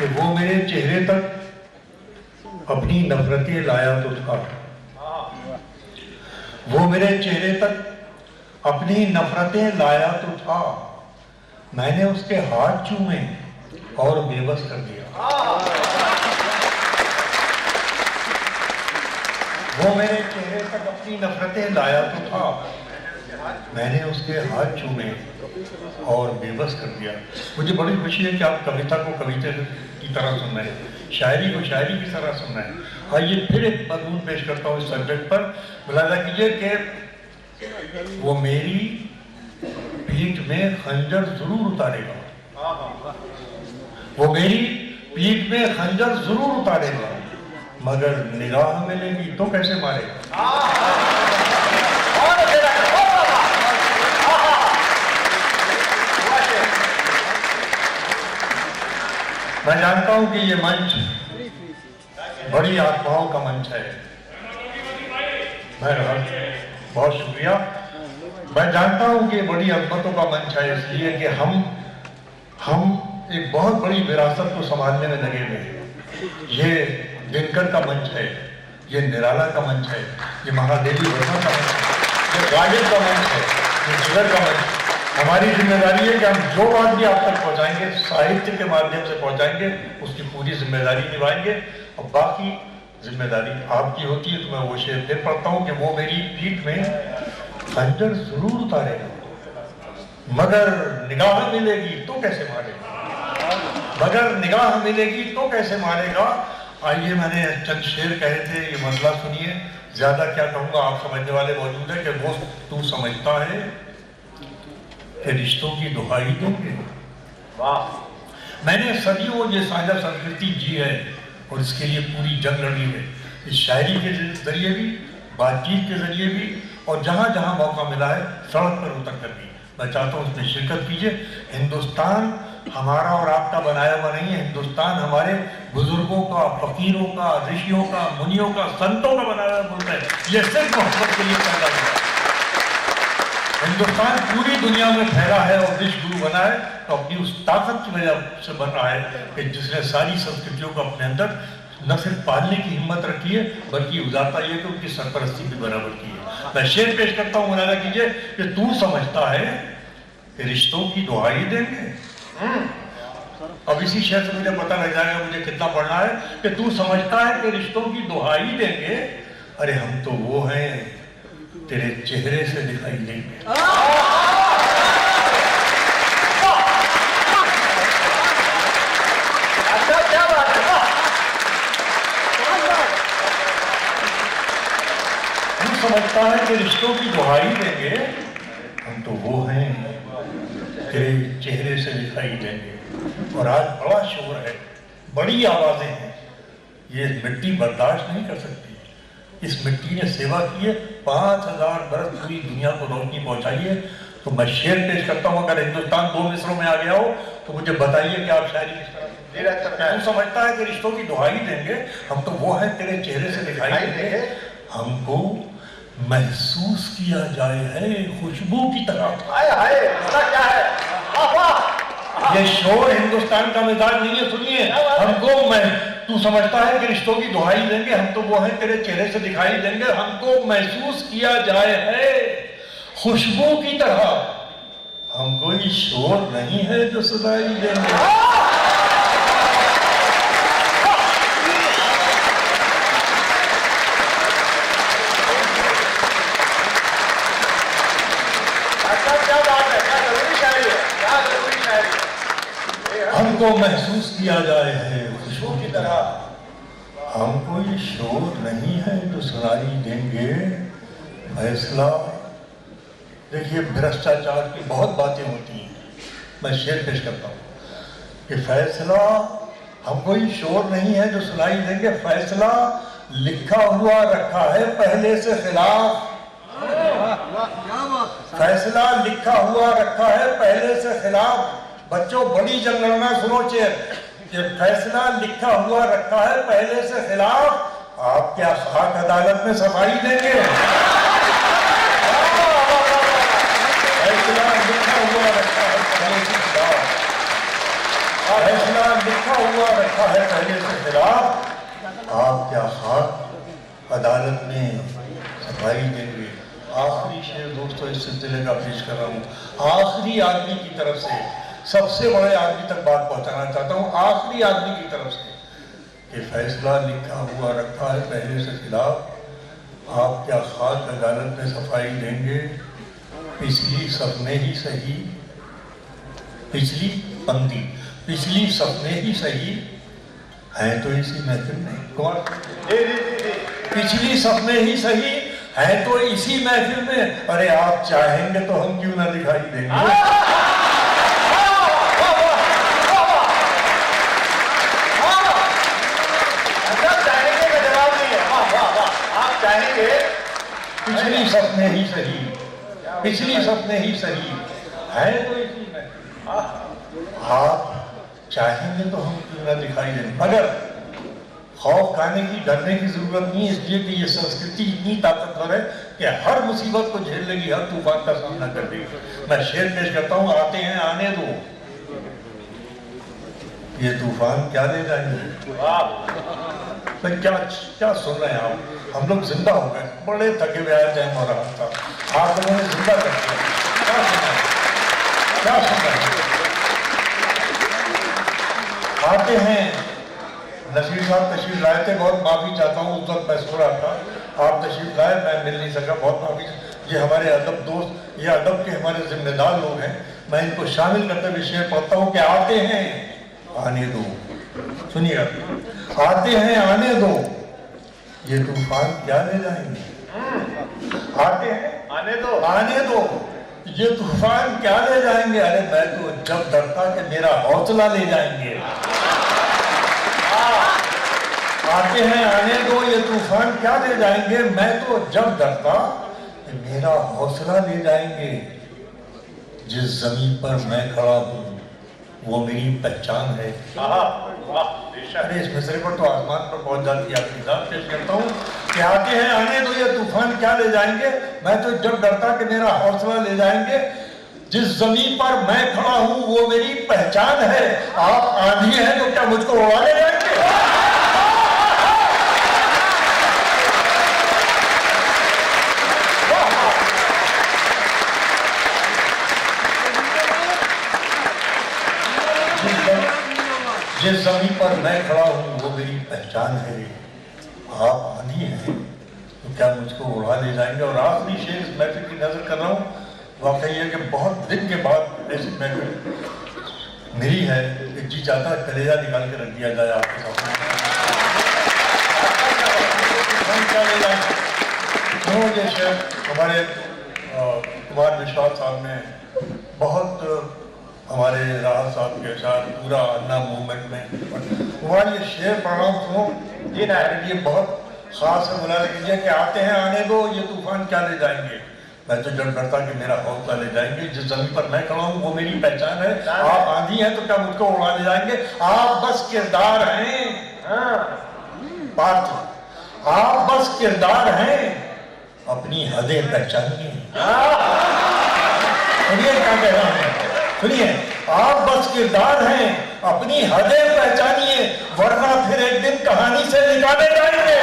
कि वो मेरे चेहरे तक अपनी नफरतें लाया तो था, वो मेरे चेहरे तक अपनी नफरतें लाया तो था, मैंने उसके हाथ चूमे और बेबस कर दिया। वो मेरे चेहरे तक अपनी नफरतें लाया तो था, मैंने उसके हाथ चूमे और बेबस कर दिया। मुझे बड़ी खुशी है कि आप कविता को कविता की तरह सुन रहे हैं, शायरी को शायरी की तरह सुन रहे हैं। आइए फिर एक मजमून पेश करता हूँ इस सब्जेक्ट पर। मुलाजा कीजिए कि वो मेरी पीठ में खंजर जरूर उतारेगा, वो मेरी पीठ में खंजर जरूर उतारेगा, मगर निगाह मिलेगी तो कैसे मारेगा। मैं जानता हूं कि ये मंच बड़ी आत्माओं का मंच है। बहुत शुक्रिया। मैं जानता हूं कि बड़ी अजमतों का मंच है, इसलिए कि हम एक बहुत बड़ी विरासत को संभालने में लगे हुए हैं। ये दिनकर का मंच है, ये निराला का मंच है, ये महादेवी वर्मा का मंच है, ये गालिब का मंच है, ये जिगर का मंच है। हमारी जिम्मेदारी है कि हम जो बात भी आप तक पहुंचाएंगे साहित्य के माध्यम से पहुंचाएंगे, उसकी पूरी जिम्मेदारी निभाएंगे, और बाकी जिम्मेदारी आपकी होती है। तो मैं वो शेर फिर पढ़ता हूँ कि वो मेरी पीठ में खंजर जरूर उतारेगा, मगर निगाह मिलेगी तो कैसे मारेगा, मगर निगाह मिलेगी तो कैसे मारेगा। आइए, मैंने चंद शेर कहे थे, ये मसला सुनिए। ज्यादा क्या कहूँगा, आप समझने वाले मौजूद है कि वो तू समझता है कि रिश्तों की दुहाई देंगे। वाह। मैंने सदियों ये साझा संस्कृति जी है और इसके लिए पूरी जंग लड़ी है, इस शायरी के जरिए भी, बातचीत के जरिए भी, और जहाँ जहाँ मौका मिला है सड़क पर उतर कर भी। मैं चाहता हूँ उसमें शिरकत कीजिए। हिंदुस्तान हमारा और आपका बनाया हुआ नहीं है, हिंदुस्तान हमारे बुजुर्गों का, फकीरों का, ऋषियों का, मुनियों का, संतों का बनाया हुआ मुल्क है। ये सिर्फ मोहब्बत के लिए पैदा हुआ। हिंदुस्तान पूरी दुनिया में फैला है और विश्व गुरु बना है तो अपनी उस ताकत की वजह से बन रहा है कि जिसने सारी संस्कृतियों को अपने अंदर न सिर्फ पालने की हिम्मत रखी है, बल्कि उदारता ये कि उनकी सरपरस्ती भी बराबर की है। मैं शेर पेश करता हूँ, मुलाजा कीजिए कि तू समझता है कि रिश्तों की दुहाई देंगे। अब इसी शेर से मुझे पता लग जाएगा मुझे कितना पढ़ना है कि तू समझता है कि रिश्तों की दुहाई देंगे। अरे हम तो वो हैं तेरे चेहरे से दिखाई देंगे। क्या बात है। तू समझता है कि रिश्तों की दुहाई देंगे, हम तो वो हैं तेरे चेहरे से दिखाई देंगे। और आज बड़ा शोर है, बड़ी आवाजें हैं, ये मिट्टी बर्दाश्त नहीं कर सकती। इस मिट्टी ने सेवा की है, 5000 बरस पूरी दुनिया को रोशनी पहुंचाई है। तो मैं शेर पेश करता हूँ, अगर हिंदुस्तान 2 मिसरों में आ गया हो तो मुझे बताइए कि आप शायरी किस तरह। तू समझता है कि रिश्तों की दुहाई देंगे, हम तो वो हैं तेरे चेहरे से दिखाई देंगे, हमको महसूस किया जाए है खुशबू की तरह। हाय हाय, क्या है। ये शोर हिंदुस्तान का मिजाज नहीं है, सुनिए। हमको तू समझता है कि रिश्तों की दुहाई देंगे, हम तो वो हैं तेरे चेहरे से दिखाई देंगे, हमको महसूस किया जाए है खुशबू की तरह, हम कोई शोर नहीं है जो सुनाई देंगे। क्या बात है, क्या जरूरी शायरी है, क्या जरूरी शायरी। हमको महसूस किया जाए है खुशबू की तरह, हम कोई शोर नहीं है जो सुनाई देंगे। फैसला, देखिए भ्रष्टाचार की बहुत बातें होती हैं, मैं शेर पेश करता हूँ कि फैसला, हम कोई शोर नहीं है जो सुनाई देंगे, फैसला लिखा हुआ रखा है पहले से खिलाफ, फैसला लिखा हुआ रखा है पहले से खिलाफ। बच्चों बड़ी जनगणना सुनो चेयर, कि फैसला लिखा हुआ रखा है पहले से खिलाफ, आप क्या खाक अदालत में सफाई देंगे। फैसला लिखा हुआ रखा है पहले से खिलाफ, फैसला लिखा हुआ रखा है पहले से खिलाफ, आप क्या खाक अदालत में सफाई देंगे। आखिरी शेर दोस्तों इस सिलसिले का पेश कर रहा हूँ, आखिरी आदमी की तरफ से, सबसे बड़े आदमी तक बात पहुंचाना चाहता हूँ, आखिरी आदमी की तरफ से कि फैसला लिखा हुआ रखा है पहले से खिलाफ, आप क्या खाक अदालत में सफाई देंगे। पिछली सपने ही सही, पिछली पंक्ति, पिछली सपने ही सही है तो इसी महफिल में, कौन पिछली सपने ही सही है तो इसी महफिल में। अरे आप चाहेंगे तो हम क्यों ना दिखाई देंगे। चाहेंगे पिछली सपने ही सही, पिछली सपने ही सही है तो इसी में। आप चाहेंगे तो हम क्यों ना दिखाई दें। मगर खौफ खाने की, डरने की जरूरत नहीं है, इसलिए कि ये संस्कृति इतनी ताकतवर है कि हर मुसीबत को झेल लेगी, हर तूफान का सामना कर देगी। मैं शेर पेश करता हूँ, आते हैं आने दो ये तूफान क्या ले जाएंगे। मैं क्या क्या सुन रहे हैं आप, हम लोग जिंदा हो गए, बड़े थके हुए आए थे और आप लोगों ने जिंदा कर दिया। क्या सुन रहे हैं, क्या सुन रहे हैं। आते हैं, नसीर साहब तशरीफ लाए थे, बहुत माफी चाहता हूँ, उस वक्त मैं सो रहा था, आप तशरीफ लाए, मैं मिल नहीं सका, बहुत माफी। ये हमारे अदब दोस्त, ये अदब के हमारे जिम्मेदार लोग हैं, मैं इनको शामिल करते हुए शेर पढ़ता हूँ कि आते हैं आने दो। सुनिएगा, आते हैं आने दो ये तूफान क्या ले जाएंगे। आते हैं आने दो, आने दो ये तूफान क्या ले जाएंगे। अरे मैं तो जब डरता कि मेरा हौसला ले जाएंगे। आते हैं आने दो ये तूफान क्या ले जाएंगे, मैं तो जब डरता कि मेरा हौसला ले जाएंगे। जिस जमीन पर मैं खड़ा हूँ वो मेरी पहचान है। अरे इस मिसरे पर तो आसमान पर पहुंच जाती है। आपकी बात पेश करता हूँ कि आते हैं आने दो ये तूफान क्या ले जाएंगे, मैं तो जब डरता कि मेरा हौसला ले जाएंगे। जिस जमीन पर मैं खड़ा हूँ वो मेरी पहचान है। आप आंधी हैं तो क्या मुझको उड़ा ले जाएंगे। जिस जमीन पर मैं खड़ा हूँ वो मेरी पहचान है। आप आंधी हैं तो क्या मुझको उड़ा ले जाएंगे। और आखिरी शेर इस महफिल की नजर कर रहा हूँ, वाकई है कि बहुत दिन के बाद ऐसी महफिल मिली है कि जी चाहता है कलेजा निकाल के रख दिया जाए आपके सामने। क्या ले जाएंगे। ये शेर हमारे कुमार विश्वास साहब ने बहुत, हमारे राहत साहब के साथ पूरा अन्ना मूवमेंट में कुमार ये शेर पढ़ रहा हूँ जी ना, ये बहुत खास है। बुला लीजिए कि आते हैं आने दो ये तूफान क्या ले जाएंगे, मैं तो जब डरता कि मेरा हौसला ले जाएंगे। जिस जमीन पर मैं खड़ा हूँ वो मेरी पहचान है। आप आंधी हैं तो क्या मुझको उड़ा ले जाएंगे। आप बस किरदार हैं पात्र, आप बस किरदार हैं, अपनी हदें पहचानिए। सुनिए क्या कह रहा है, सुनिए, आप बस किरदार हैं, अपनी हदें पहचानिए, वरना फिर एक दिन कहानी से निकाले जाएंगे।